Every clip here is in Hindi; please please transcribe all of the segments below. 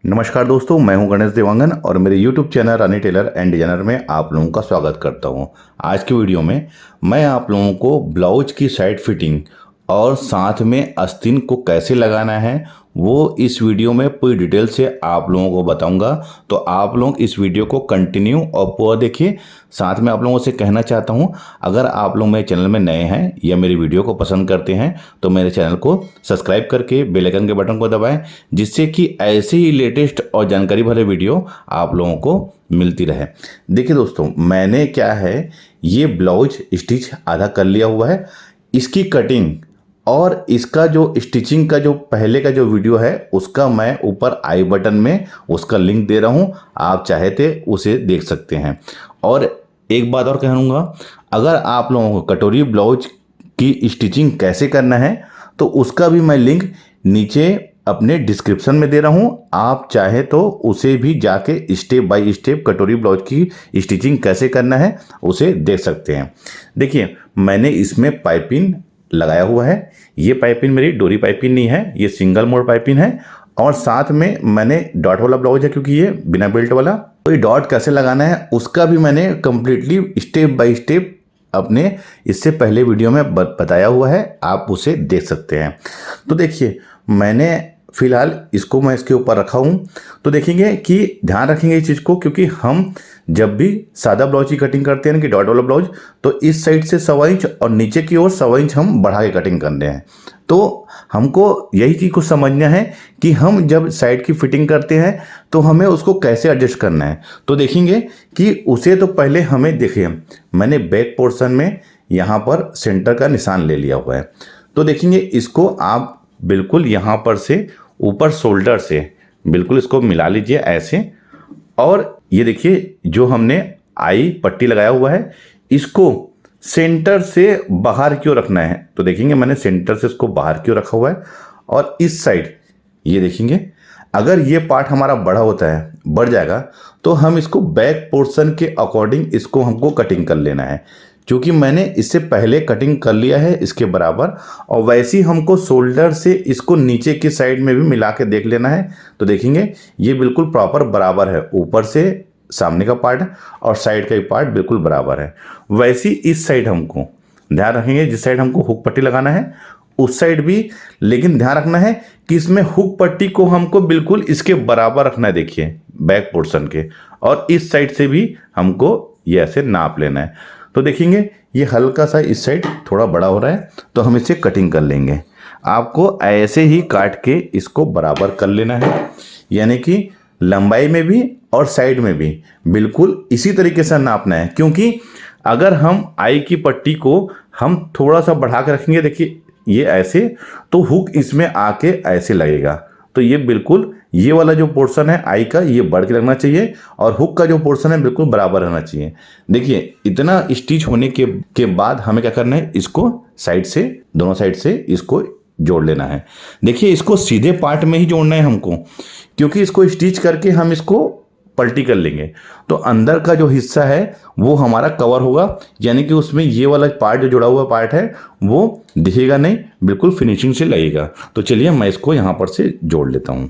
नमस्कार दोस्तों, मैं हूं गणेश देवांगन और मेरे YouTube channel Rani tailor and designer में आप लोगों का स्वागत करता हूं। आज की वीडियो में मैं आप लोगों को ब्लाउज की साइड फिटिंग और साथ में आस्तीन को कैसे लगाना है वो इस वीडियो में पूरी डिटेल से आप लोगों को बताऊंगा। तो आप लोग इस वीडियो को कंटिन्यू और पूरा देखिए। साथ में आप लोगों से कहना चाहता हूं, अगर आप लोग मेरे चैनल में नए हैं या मेरी वीडियो को पसंद करते हैं तो मेरे चैनल को सब्सक्राइब करके बेल आइकन के बटन को दबाएं, जिससे कि ऐसे ही लेटेस्ट और जानकारी भरे वीडियो आप लोगों को मिलती रहे। देखिए दोस्तों, मैंने क्या है, ये ब्लाउज स्टिच आधा कर लिया हुआ है। इसकी कटिंग और इसका जो स्टिचिंग का जो पहले का जो वीडियो है उसका मैं ऊपर आई बटन में उसका लिंक दे रहा हूं, आप चाहे थे उसे देख सकते हैं। और एक बात और कहूँगा, अगर आप लोगों को कटोरी ब्लाउज की स्टिचिंग कैसे करना है तो उसका भी मैं लिंक नीचे अपने डिस्क्रिप्शन में दे रहा हूं, आप चाहे तो उसे भी जाके स्टेप बाय स्टेप कटोरी ब्लाउज की स्टिचिंग कैसे करना है उसे देख सकते हैं। देखिए, मैंने इसमें पाइपिंग लगाया हुआ है। ये पाइपिंग मेरी डोरी पाइपिंग नहीं है, ये सिंगल मोड पाइपिंग है। और साथ में मैंने डॉट वाला ब्लाउज है क्योंकि ये बिना बेल्ट वाला, तो ये डॉट कैसे लगाना है उसका भी मैंने कंप्लीटली स्टेप बाय स्टेप अपने इससे पहले वीडियो में बताया हुआ है, आप उसे देख सकते हैं। तो देखिए, मैंने फिलहाल इसको मैं इसके ऊपर रखा हूँ। तो देखेंगे कि ध्यान रखेंगे इस चीज़ को, क्योंकि हम जब भी सादा ब्लाउज की कटिंग करते हैं ना कि डॉट वाला ब्लाउज, तो इस साइड से 1.25 इंच और नीचे की ओर 1.25 इंच हम बढ़ा के कटिंग कर रहे हैं। तो हमको यही चीज़ को समझना है कि हम जब साइड की फिटिंग करते हैं तो हमें उसको कैसे एडजस्ट करना है। तो देखेंगे कि उसे तो पहले हमें देखिए, मैंने बैक पोर्शन में यहाँ पर सेंटर का निशान ले लिया हुआ है। तो देखेंगे, इसको आप बिल्कुल यहाँ पर से ऊपर शोल्डर से बिल्कुल इसको मिला लीजिए ऐसे। और ये देखिए, जो हमने आई पट्टी लगाया हुआ है इसको सेंटर से बाहर क्यों रखना है। तो देखेंगे, मैंने सेंटर से इसको बाहर क्यों रखा हुआ है। और इस साइड ये देखेंगे, अगर ये पार्ट हमारा बड़ा होता है, बढ़ जाएगा, तो हम इसको बैक पोर्शन के अकॉर्डिंग इसको हमको कटिंग कर लेना है। क्योंकि मैंने इससे पहले कटिंग कर लिया है इसके बराबर, और वैसे ही हमको शोल्डर से इसको नीचे की साइड में भी मिला के देख लेना है। तो देखेंगे, ये बिल्कुल प्रॉपर बराबर है, ऊपर से सामने का पार्ट और साइड का ही पार्ट बिल्कुल बराबर है। वैसे ही इस साइड हमको ध्यान रखेंगे, जिस साइड हमको हुक पट्टी लगाना है उस साइड भी, लेकिन ध्यान रखना है कि इसमें हुक पट्टी को हमको बिल्कुल इसके बराबर रखना है। देखिए, बैक पोर्शन के, और इस साइड से भी हमको ये ऐसे नाप लेना है। तो देखेंगे, ये हल्का सा इस साइड थोड़ा बड़ा हो रहा है, तो हम इसे कटिंग कर लेंगे। आपको ऐसे ही काट के इसको बराबर कर लेना है, यानी कि लंबाई में भी और साइड में भी बिल्कुल इसी तरीके से नापना है। क्योंकि अगर हम आई की पट्टी को हम थोड़ा सा बढ़ा के रखेंगे, देखिए ये ऐसे, तो हुक इसमें आके ऐसे लगेगा। तो ये बिल्कुल, ये वाला जो पोर्शन है आई का, ये बढ़ के लगना चाहिए, और हुक का जो पोर्शन है बिल्कुल बराबर रहना चाहिए। देखिए, इतना स्टिच होने के बाद हमें क्या करना है, इसको साइड से, दोनों साइड से इसको जोड़ लेना है। देखिए, इसको सीधे पार्ट में ही जोड़ना है हमको, क्योंकि इसको स्टिच करके हम इसको पलटी कर लेंगे तो अंदर का जो हिस्सा है वो हमारा कवर होगा, यानी कि उसमें ये वाला पार्ट जो जुड़ा हुआ पार्ट है वो दिखेगा नहीं, बिल्कुल फिनिशिंग से लगेगा। तो चलिए, मैं इसको यहाँ पर से जोड़ लेता हूँ।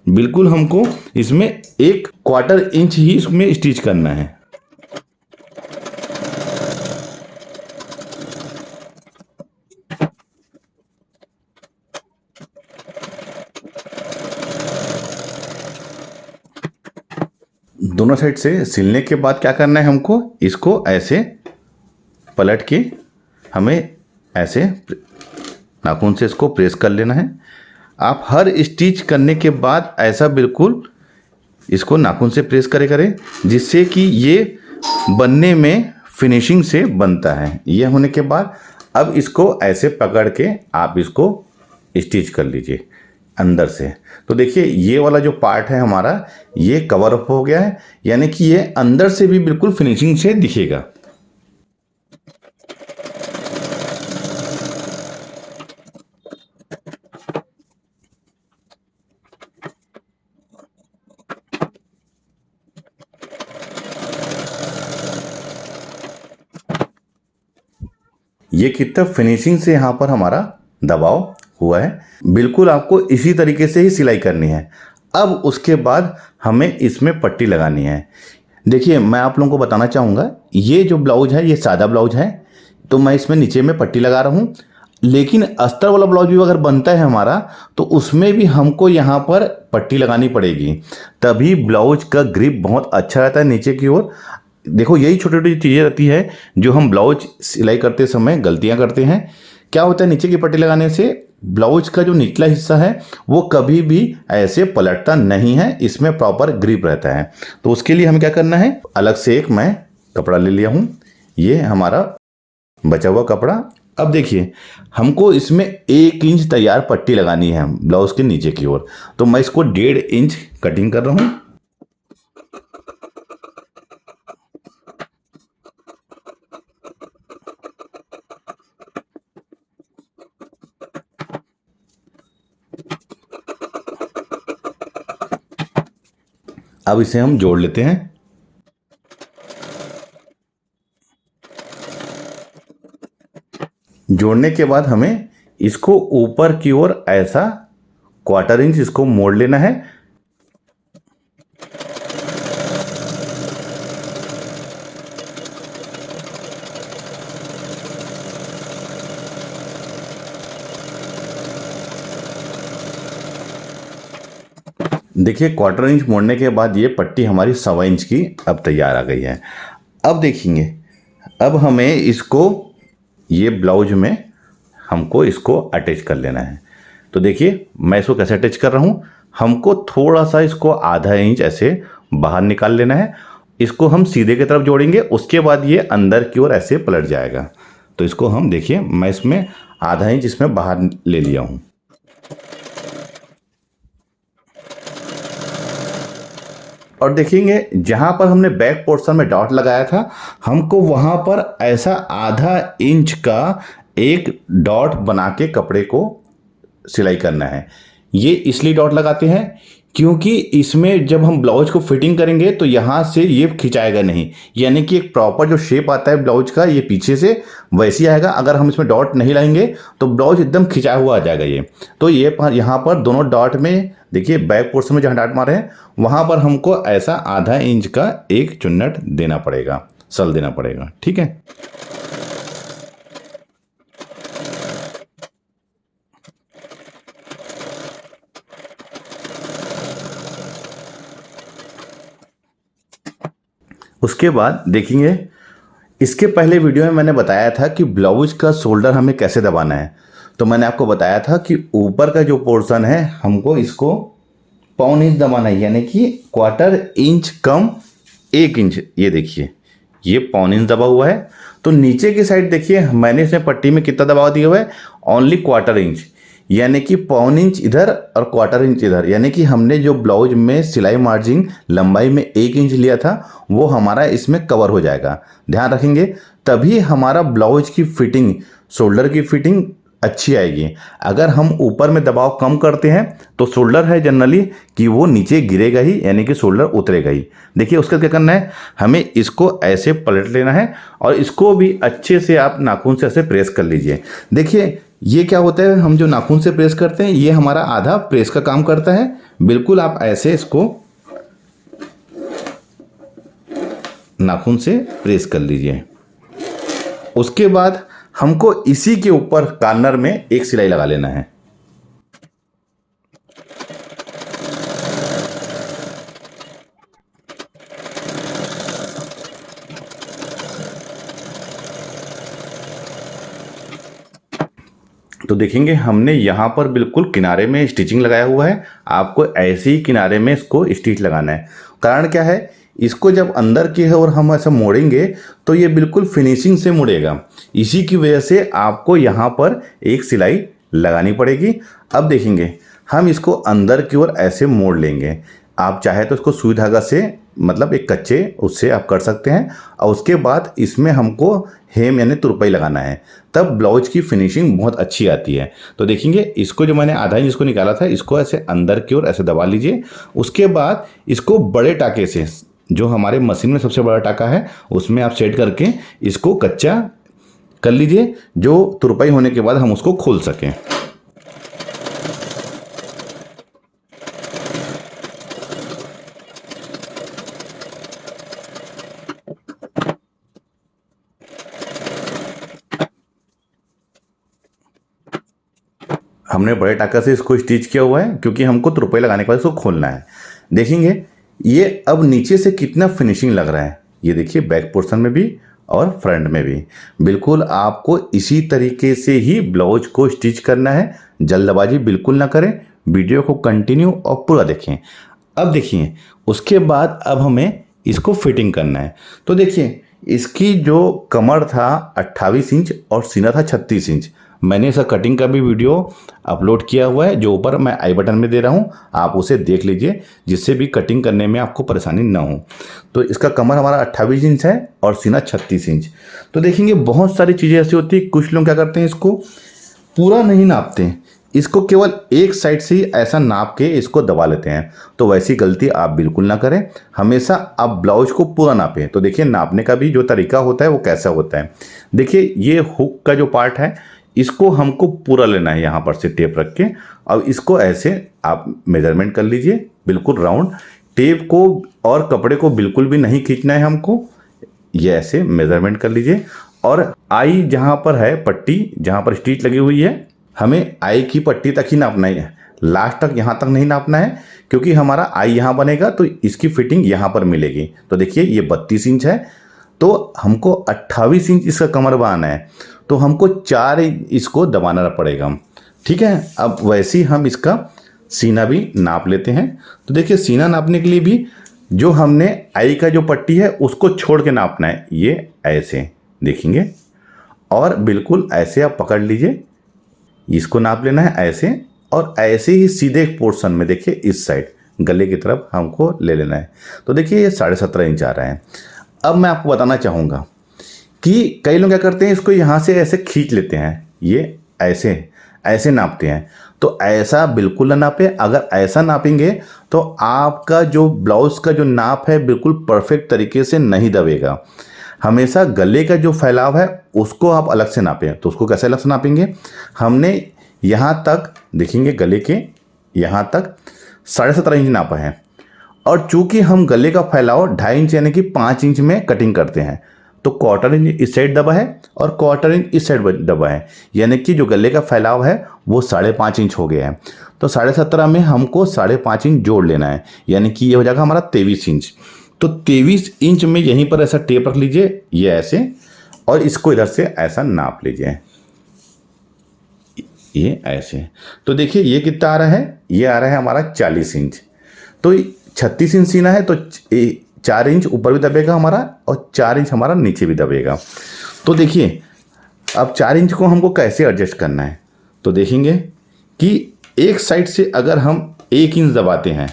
बिल्कुल हमको इसमें 1/4 इंच ही इसमें स्टिच करना है। दोनों साइड से सिलने के बाद क्या करना है हमको, इसको ऐसे पलट के हमें ऐसे नाखून से इसको प्रेस कर लेना है। आप हर स्टिच करने के बाद ऐसा बिल्कुल इसको नाखून से प्रेस करें, जिससे कि ये बनने में फिनिशिंग से बनता है। ये होने के बाद अब इसको ऐसे पकड़ के आप इसको स्टिच कर लीजिए अंदर से। तो देखिए, ये वाला जो पार्ट है हमारा ये कवर अप हो गया है, यानी कि ये अंदर से भी बिल्कुल फिनिशिंग से दिखेगा। ये कितना फिनिशिंग से यहाँ पर हमारा दबाव हुआ है। बिल्कुल आपको इसी तरीके से ही सिलाई करनी है। अब उसके बाद हमें इसमें पट्टी लगानी है। देखिए मैं आप लोगों को बताना चाहूँगा, ये जो ब्लाउज है ये सादा ब्लाउज है, तो मैं इसमें नीचे में पट्टी लगा रहा हूँ। लेकिन अस्तर वाला ब्लाउज भी अगर बनता है हमारा, तो उसमें भी हमको यहाँ पर पट्टी लगानी पड़ेगी, तभी ब्लाउज का ग्रिप बहुत अच्छा रहता है नीचे की ओर। देखो यही छोटी छोटी चीज़ें रहती है जो हम ब्लाउज सिलाई करते समय गलतियाँ करते हैं। क्या होता है, नीचे की पट्टी लगाने से ब्लाउज का जो निचला हिस्सा है वो कभी भी ऐसे पलटता नहीं है, इसमें प्रॉपर ग्रिप रहता है। तो उसके लिए हमें क्या करना है, अलग से एक मैं कपड़ा ले लिया हूँ, ये हमारा बचा हुआ कपड़ा। अब देखिए हमको इसमें 1 इंच तैयार पट्टी लगानी है ब्लाउज के नीचे की ओर, तो मैं इसको 1.5 इंच कटिंग कर रहा हूँ। अब इसे हम जोड़ लेते हैं। जोड़ने के बाद हमें इसको ऊपर की ओर ऐसा 1/4 इंच इसको मोड़ लेना है। देखिए 1/4 इंच मोड़ने के बाद ये पट्टी हमारी 1.25 इंच की अब तैयार आ गई है। अब देखेंगे, अब हमें इसको ये ब्लाउज में हमको इसको अटैच कर लेना है। तो देखिए मैं इसको कैसे अटैच कर रहा हूँ, हमको थोड़ा सा इसको आधा इंच ऐसे बाहर निकाल लेना है। इसको हम सीधे की तरफ जोड़ेंगे, उसके बाद ये अंदर की ओर ऐसे पलट जाएगा। तो इसको हम देखिए, मैं इसमें आधा इंच इसमें बाहर ले लिया हूँ। और देखेंगे जहाँ पर हमने बैक पोर्शन में डॉट लगाया था, हमको वहाँ पर ऐसा आधा इंच का एक डॉट बना के कपड़े को सिलाई करना है। ये इसलिए डॉट लगाते हैं क्योंकि इसमें जब हम ब्लाउज को फिटिंग करेंगे तो यहाँ से ये खिंचाएगा नहीं, यानी कि एक प्रॉपर जो शेप आता है ब्लाउज का ये पीछे से वैसे आएगा। अगर हम इसमें डॉट नहीं लगाएंगे तो ब्लाउज एकदम खिंचाया हुआ आ जाएगा ये। तो ये यहाँ पर दोनों डॉट में देखिए बैक पोर्शन में जहाँ डॉट मारे हैं वहाँ पर हमको ऐसा आधा इंच का एक चुन्नट देना पड़ेगा, सल देना पड़ेगा, ठीक है। उसके बाद देखेंगे, इसके पहले वीडियो में मैंने बताया था कि ब्लाउज का शोल्डर हमें कैसे दबाना है। तो मैंने आपको बताया था कि ऊपर का जो पोर्शन है हमको इसको 1/4 इंच दबाना है, यानी कि 1/4 इंच कम 1 इंच। ये देखिए ये 1/4 इंच दबा हुआ है। तो नीचे की साइड देखिए मैंने इसमें पट्टी में कितना दबाव दिया हुआ है, ओनली 1/4 इंच, यानी कि 1/4 इंच इधर और 1/4 इंच इधर। यानी कि हमने जो ब्लाउज में सिलाई मार्जिन लंबाई में 1 इंच लिया था वो हमारा इसमें कवर हो जाएगा। ध्यान रखेंगे, तभी हमारा ब्लाउज की फिटिंग, शोल्डर की फिटिंग अच्छी आएगी। अगर हम ऊपर में दबाव कम करते हैं तो शोल्डर है जनरली कि वो नीचे गिरेगा ही, यानी कि शोल्डर उतरेगा ही। देखिए उसका क्या करना है, हमें इसको ऐसे पलट लेना है और इसको भी अच्छे से आप नाखून से ऐसे प्रेस कर लीजिए। देखिए ये क्या होता है, हम जो नाखून से प्रेस करते हैं ये हमारा आधा प्रेस का काम करता है। बिल्कुल आप ऐसे इसको नाखून से प्रेस कर लीजिए। उसके बाद हमको इसी के ऊपर कॉर्नर में एक सिलाई लगा लेना है। तो देखेंगे हमने यहाँ पर बिल्कुल किनारे में स्टिचिंग लगाया हुआ है, आपको ऐसे ही किनारे में इसको स्टिच लगाना है। कारण क्या है, इसको जब अंदर की ओर हम ऐसा मोड़ेंगे तो ये बिल्कुल फिनिशिंग से मुड़ेगा, इसी की वजह से आपको यहाँ पर एक सिलाई लगानी पड़ेगी। अब देखेंगे हम इसको अंदर की ओर ऐसे मोड़ लेंगे। आप चाहे तो इसको सुई धागा से, मतलब एक कच्चे उससे आप कर सकते हैं। और उसके बाद इसमें हमको हेम यानी तुरपाई लगाना है, तब ब्लाउज की फिनिशिंग बहुत अच्छी आती है। तो देखेंगे इसको जो मैंने आधा इंच इसको निकाला था इसको ऐसे अंदर की ओर ऐसे दबा लीजिए। उसके बाद इसको बड़े टाके से, जो हमारे मशीन में सबसे बड़ा टाका है उसमें आप सेट करके इसको कच्चा कर लीजिए, जो तुरपाई होने के बाद हम उसको खोल सकें। हमने बड़े टाका से इसको स्टिच किया हुआ है क्योंकि हमको तुरपाई लगाने के बाद इसको खोलना है। देखेंगे ये अब नीचे से कितना फिनिशिंग लग रहा है। ये देखिए बैक पोर्शन में भी और फ्रंट में भी। बिल्कुल आपको इसी तरीके से ही ब्लाउज को स्टिच करना है। जल्दबाजी बिल्कुल ना करें, वीडियो को कंटिन्यू और पूरा देखें। अब देखिए उसके बाद अब हमें इसको फिटिंग करना है। तो देखिए इसकी जो कमर था 28 इंच और सीना था 36 इंच। मैंने इसका कटिंग का भी वीडियो अपलोड किया हुआ है जो ऊपर मैं आई बटन में दे रहा हूँ, आप उसे देख लीजिए जिससे भी कटिंग करने में आपको परेशानी ना हो। तो इसका कमर हमारा 28 इंच है और सीना 36 इंच। तो देखेंगे बहुत सारी चीज़ें ऐसी होती है, कुछ लोग क्या करते हैं इसको पूरा नहीं नापते हैं, इसको केवल एक साइड से ही ऐसा नाप के इसको दबा लेते हैं। तो वैसी गलती आप बिल्कुल ना करें, हमेशा आप ब्लाउज को पूरा नापें। तो देखिए नापने का भी जो तरीका होता है वो कैसा होता है। देखिए ये हुक का जो पार्ट है इसको हमको पूरा लेना है, यहाँ पर से टेप रख के। अब इसको ऐसे आप मेजरमेंट कर लीजिए बिल्कुल राउंड। टेप को और कपड़े को बिल्कुल भी नहीं खींचना है हमको, ये ऐसे मेजरमेंट कर लीजिए। और आई जहाँ पर है पट्टी, जहाँ पर स्टिच लगी हुई है, हमें आई की पट्टी तक ही नापना है, लास्ट तक यहाँ तक नहीं नापना है क्योंकि हमारा आई यहाँ बनेगा तो इसकी फिटिंग यहाँ पर मिलेगी। तो देखिए ये 32 इंच है तो हमको 28 इंच इसका कमर बनाना है, तो हमको 4 इंच इसको दबाना पड़ेगा। ठीक है, अब वैसे ही हम इसका सीना भी नाप लेते हैं। तो देखिए सीना नापने के लिए भी जो हमने आई का जो पट्टी है उसको छोड़ के नापना है। ये ऐसे देखेंगे और बिल्कुल ऐसे आप पकड़ लीजिए, इसको नाप लेना है ऐसे और ऐसे ही सीधे पोर्शन में देखिए इस साइड गले की तरफ हमको ले लेना है। तो देखिए ये 17.5 इंच आ रहा है। अब मैं आपको बताना चाहूँगा कि कई लोग क्या करते हैं इसको यहाँ से ऐसे खींच लेते हैं, ये ऐसे नापते हैं। तो ऐसा बिल्कुल ना नापें। अगर ऐसा नापेंगे तो आपका जो ब्लाउज का जो नाप है बिल्कुल परफेक्ट तरीके से नहीं दबेगा। हमेशा गले का जो फैलाव है उसको आप अलग से नापें। तो उसको कैसे अलग से नापेंगे, हमने यहाँ तक देखेंगे गले के यहाँ तक 17.5 इंच नापा है और चूंकि हम गले का फैलाव 2.5 इंच यानी कि 5 इंच में कटिंग करते हैं तो 1/4 इंच इस साइड दबा है और 1/4 इंच इस साइड दबा है, यानी कि जो गले का फैलाव है वो 5.5 इंच हो गया है। तो 17.5 में हमको 5.5 इंच जोड़ लेना है, यानी कि ये हो जाएगा हमारा 23 इंच। तो 23 इंच में यहीं पर ऐसा टेप रख लीजिए, ये ऐसे, और इसको इधर से ऐसा नाप लीजिए, ये ऐसे। तो देखिए ये कितना आ रहा है, ये आ रहा है हमारा 40 इंच। तो 36 इंच सीना है तो 4 इंच ऊपर भी दबेगा हमारा और 4 इंच हमारा नीचे भी दबेगा। तो देखिए अब 4 इंच को हमको कैसे एडजस्ट करना है। तो देखेंगे कि एक साइड से अगर हम 1 इंच दबाते हैं,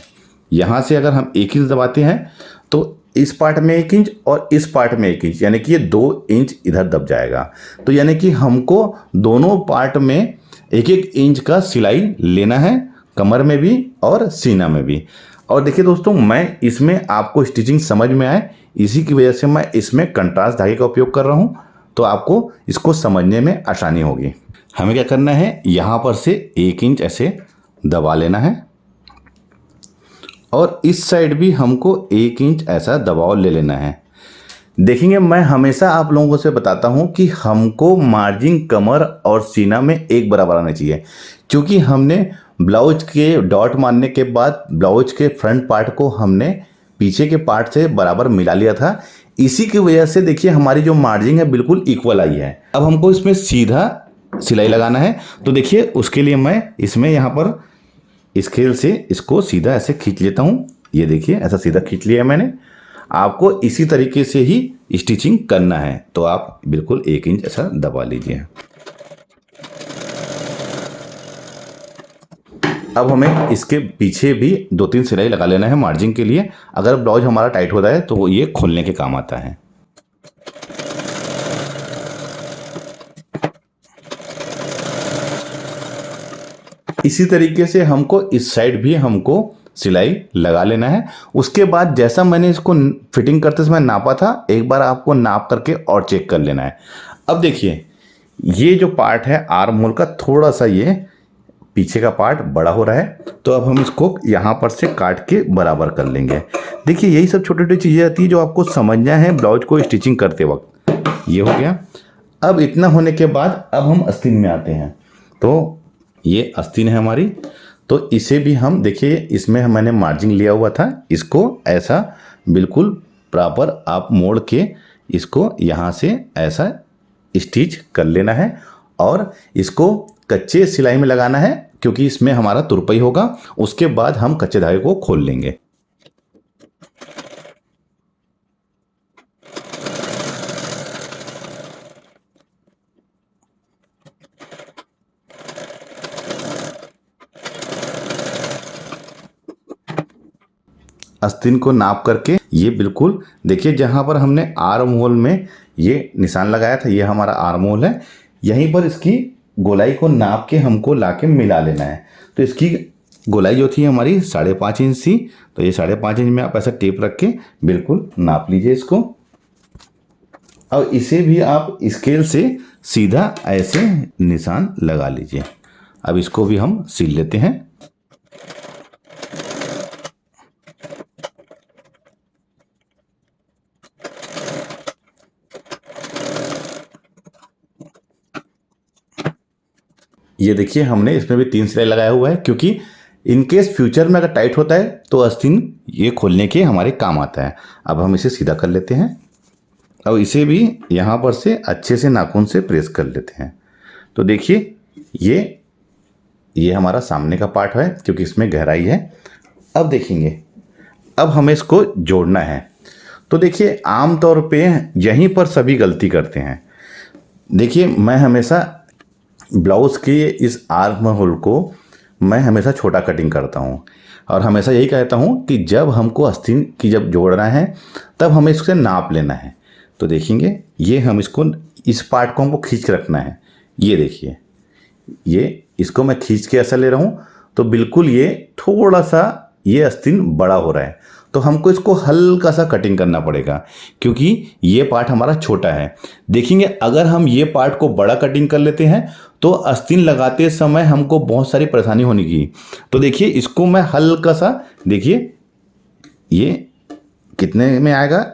यहाँ से अगर हम 1 इंच दबाते हैं तो इस पार्ट में 1 इंच और इस पार्ट में 1 इंच, यानी कि ये 2 इंच इधर दब जाएगा। तो यानी कि हमको दोनों पार्ट में 1-1 इंच का सिलाई लेना है, कमर में भी और सीना में भी। और देखिए दोस्तों, मैं इसमें आपको स्टिचिंग समझ में आए इसी की वजह से मैं इसमें कंट्रास्ट धागे का उपयोग कर रहा हूँ, तो आपको इसको समझने में आसानी होगी। हमें क्या करना है, यहाँ पर से 1 इंच ऐसे दबा लेना है और इस साइड भी हमको 1 इंच ऐसा दबाव ले लेना है। देखेंगे मैं हमेशा आप लोगों से बताता हूं कि हमको मार्जिन कमर और सीना में एक बराबर आना चाहिए, क्योंकि हमने ब्लाउज के डॉट मारने के बाद ब्लाउज के फ्रंट पार्ट को हमने पीछे के पार्ट से बराबर मिला लिया था। इसी की वजह से देखिए हमारी जो मार्जिन है बिल्कुल इक्वल आई है। अब हमको इसमें सीधा सिलाई लगाना है, तो देखिए उसके लिए मैं इसमें यहाँ पर स्केल से इसको सीधा ऐसे खींच लेता हूँ। ये देखिए ऐसा सीधा खींच लिया मैंने। आपको इसी तरीके से ही स्टिचिंग करना है, तो आप बिल्कुल 1 इंच ऐसा दबा लीजिए। अब हमें इसके पीछे भी 2-3 सिलाई लगा लेना है मार्जिन के लिए। अगर ब्लाउज हमारा टाइट होता है तो ये खोलने के काम आता है। इसी तरीके से हमको इस साइड भी हमको सिलाई लगा लेना है। उसके बाद जैसा मैंने इसको फिटिंग करते समय नापा था, एक बार आपको नाप करके और चेक कर लेना है। अब देखिए ये जो पार्ट है आर्म होल का, थोड़ा सा ये पीछे का पार्ट बड़ा हो रहा है, तो अब हम इसको यहाँ पर से काट के बराबर कर लेंगे। देखिए यही सब छोटी छोटी चीज़ें आती है जो आपको समझना है ब्लाउज को स्टिचिंग करते वक्त। ये हो गया। अब इतना होने के बाद अब हम आस्तीन में आते हैं। तो ये आस्तीन है हमारी। तो इसे भी हम देखिए, इसमें मैंने मार्जिन लिया हुआ था, इसको ऐसा बिल्कुल प्रॉपर आप मोड़ के इसको यहाँ से ऐसा स्टिच कर लेना है और इसको कच्चे सिलाई में लगाना है, क्योंकि इसमें हमारा तुरपाई होगा। उसके बाद हम कच्चे धागे को खोल लेंगे। आस्तीन को नाप करके ये बिल्कुल देखिए, जहाँ पर हमने आर्म होल में ये निशान लगाया था, ये हमारा आर्म होल है। यहीं पर इसकी गोलाई को नाप के हमको लाके मिला लेना है। तो इसकी गोलाई जो थी हमारी 5.5 इंच थी, तो ये 5.5 इंच में आप ऐसा टेप रख के बिल्कुल नाप लीजिए इसको। और इसे भी आप स्केल से सीधा ऐसे निशान लगा लीजिए। अब इसको भी हम सिल लेते हैं। ये देखिए, हमने इसमें भी 3 सिलाई लगाया हुआ है, क्योंकि इनकेस फ्यूचर में अगर टाइट होता है तो आस्तीन ये खोलने के हमारे काम आता है। अब हम इसे सीधा कर लेते हैं। अब इसे भी यहाँ पर से अच्छे से नाखून से प्रेस कर लेते हैं। तो देखिए, ये हमारा सामने का पार्ट है, क्योंकि इसमें गहराई है। अब देखेंगे, अब हमें इसको जोड़ना है। तो देखिए, आम तौर पे यहीं पर सभी गलती करते हैं। देखिए, मैं हमेशा ब्लाउज़ के इस आर्म होल को मैं हमेशा छोटा कटिंग करता हूँ और हमेशा यही कहता हूँ कि जब हमको आस्तीन की जब जोड़ना है तब हमें इससे नाप लेना है। तो देखेंगे, ये हम इसको, इस पार्ट को हमको खींच के रखना है। ये देखिए, ये इसको मैं खींच के ऐसा ले रहा हूँ, तो बिल्कुल ये थोड़ा सा ये आस्तीन बड़ा हो रहा है। तो हमको इसको हल्का सा कटिंग करना पड़ेगा, क्योंकि ये पार्ट हमारा छोटा है। देखेंगे, अगर हम ये पार्ट को बड़ा कटिंग कर लेते हैं तो आस्तीन लगाते समय हमको बहुत सारी परेशानी होने की। तो देखिए, इसको मैं हल्का सा, देखिए ये कितने में आएगा,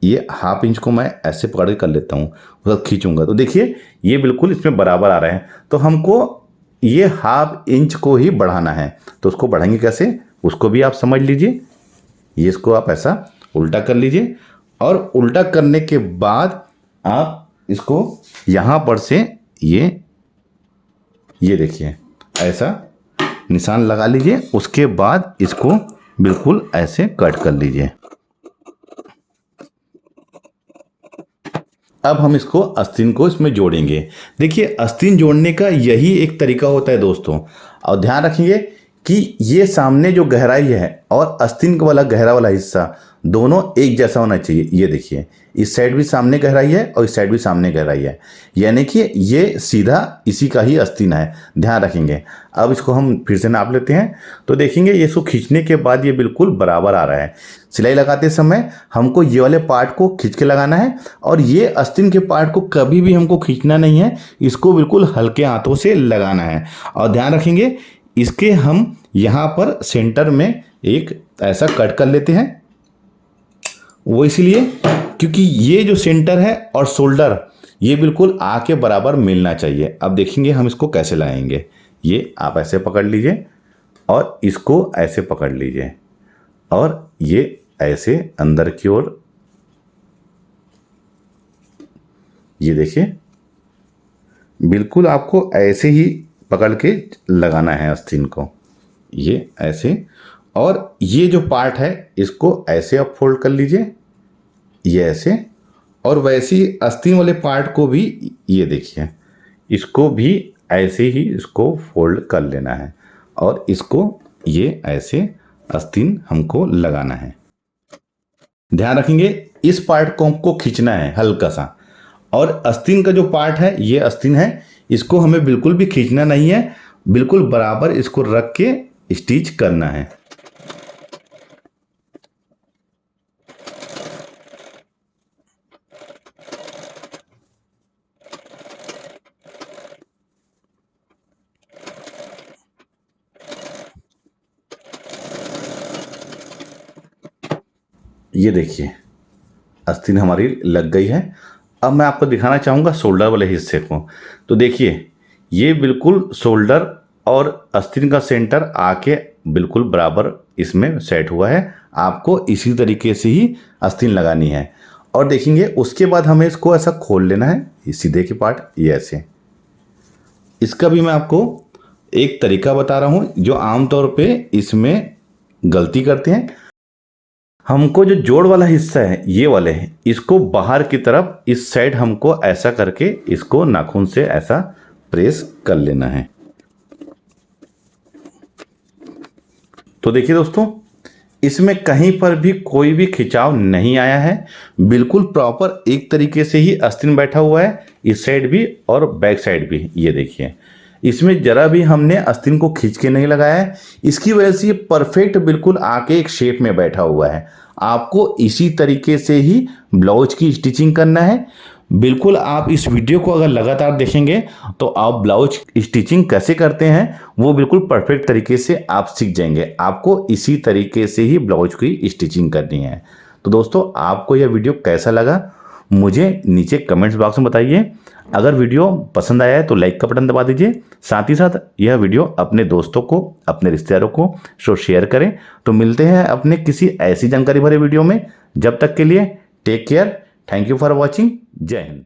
ये 1/2 इंच को मैं ऐसे पकड़ के कर लेता हूँ, उसका खींचूंगा तो देखिए ये बिल्कुल इसमें बराबर आ रहा है। तो हमको ये 1/2 इंच को ही बढ़ाना है। तो उसको बढ़ाएंगे कैसे, उसको भी आप समझ लीजिए। ये इसको आप ऐसा उल्टा कर लीजिए और उल्टा करने के बाद आप इसको यहाँ पर से ये देखिए ऐसा निशान लगा लीजिए। उसके बाद इसको बिल्कुल ऐसे कट कर लीजिए। अब हम इसको आस्तीन को इसमें जोड़ेंगे। देखिए, आस्तीन जोड़ने का यही एक तरीका होता है दोस्तों। और ध्यान रखिए कि ये सामने जो गहराई है और आस्तीन का वाला गहरा वाला हिस्सा दोनों एक जैसा होना चाहिए। ये देखिए, इस साइड भी सामने गहराई है और इस साइड भी सामने गहराई है, यानी कि ये सीधा इसी का ही आस्तीन है। ध्यान रखेंगे। अब इसको हम फिर से नाप लेते हैं। तो देखेंगे, ये इसको खींचने के बाद ये बिल्कुल बराबर आ रहा है। सिलाई लगाते समय हमको ये वाले पार्ट को खींच के लगाना है और ये आस्तीन के पार्ट को कभी भी हमको खींचना नहीं है, इसको बिल्कुल हल्के हाथों से लगाना है। और ध्यान रखेंगे, इसके हम यहाँ पर सेंटर में एक ऐसा कट कर लेते हैं। वो इसलिए क्योंकि ये जो सेंटर है और शोल्डर ये बिल्कुल आके बराबर मिलना चाहिए। अब देखेंगे हम इसको कैसे लाएंगे। ये आप ऐसे पकड़ लीजिए और इसको ऐसे पकड़ लीजिए और ये ऐसे अंदर की ओर, ये देखिए बिल्कुल आपको ऐसे ही पकड़ के लगाना है आस्तीन को, ये ऐसे। और ये जो पार्ट है इसको ऐसे आप फोल्ड कर लीजिए, ये ऐसे। और वैसे ही आस्तीन वाले पार्ट को भी ये देखिए, इसको भी ऐसे ही इसको फोल्ड कर लेना है और इसको ये ऐसे आस्तीन हमको लगाना है। ध्यान रखेंगे, इस पार्ट को हमको खींचना है हल्का सा। और आस्तीन का जो पार्ट है ये आस्तीन है, इसको हमें बिल्कुल भी खींचना नहीं है, बिल्कुल बराबर इसको रख के स्टिच करना है। ये देखिए, आस्तीन हमारी लग गई है। अब मैं आपको दिखाना चाहूँगा शोल्डर वाले हिस्से को। तो देखिए, ये बिल्कुल शोल्डर और आस्तीन का सेंटर आके बिल्कुल बराबर इसमें सेट हुआ है। आपको इसी तरीके से ही आस्तीन लगानी है। और देखेंगे उसके बाद हमें इसको ऐसा खोल लेना है, ये सीधे के पार्ट ये ऐसे। इसका भी मैं आपको एक तरीका बता रहा हूँ जो आमतौर पे इसमें गलती करते हैं। हमको जो जोड़ वाला हिस्सा है ये वाले है, इसको बाहर की तरफ इस साइड हमको ऐसा करके इसको नाखून से ऐसा प्रेस कर लेना है। तो देखिए दोस्तों, इसमें कहीं पर भी कोई भी खिंचाव नहीं आया है, बिल्कुल प्रॉपर एक तरीके से ही आस्तीन बैठा हुआ है, इस साइड भी और बैक साइड भी। ये देखिए, इसमें जरा भी हमने आस्तीन को खींच के नहीं लगाया है, इसकी वजह से ये परफेक्ट बिल्कुल आके एक शेप में बैठा हुआ है। आपको इसी तरीके से ही ब्लाउज की स्टिचिंग करना है। बिल्कुल आप इस वीडियो को अगर लगातार देखेंगे तो आप ब्लाउज स्टिचिंग कैसे करते हैं वो बिल्कुल परफेक्ट तरीके से आप सीख जाएंगे। आपको इसी तरीके से ही ब्लाउज की स्टिचिंग करनी है। तो दोस्तों, आपको यह वीडियो कैसा लगा मुझे नीचे कमेंट्स बॉक्स में बताइए। अगर वीडियो पसंद आया है तो लाइक का बटन दबा दीजिए। साथ ही साथ यह वीडियो अपने दोस्तों को, अपने रिश्तेदारों को शेयर करें। तो मिलते हैं अपने किसी ऐसी जानकारी भरे वीडियो में। जब तक के लिए take care. Thank you for watching. जय हिंद।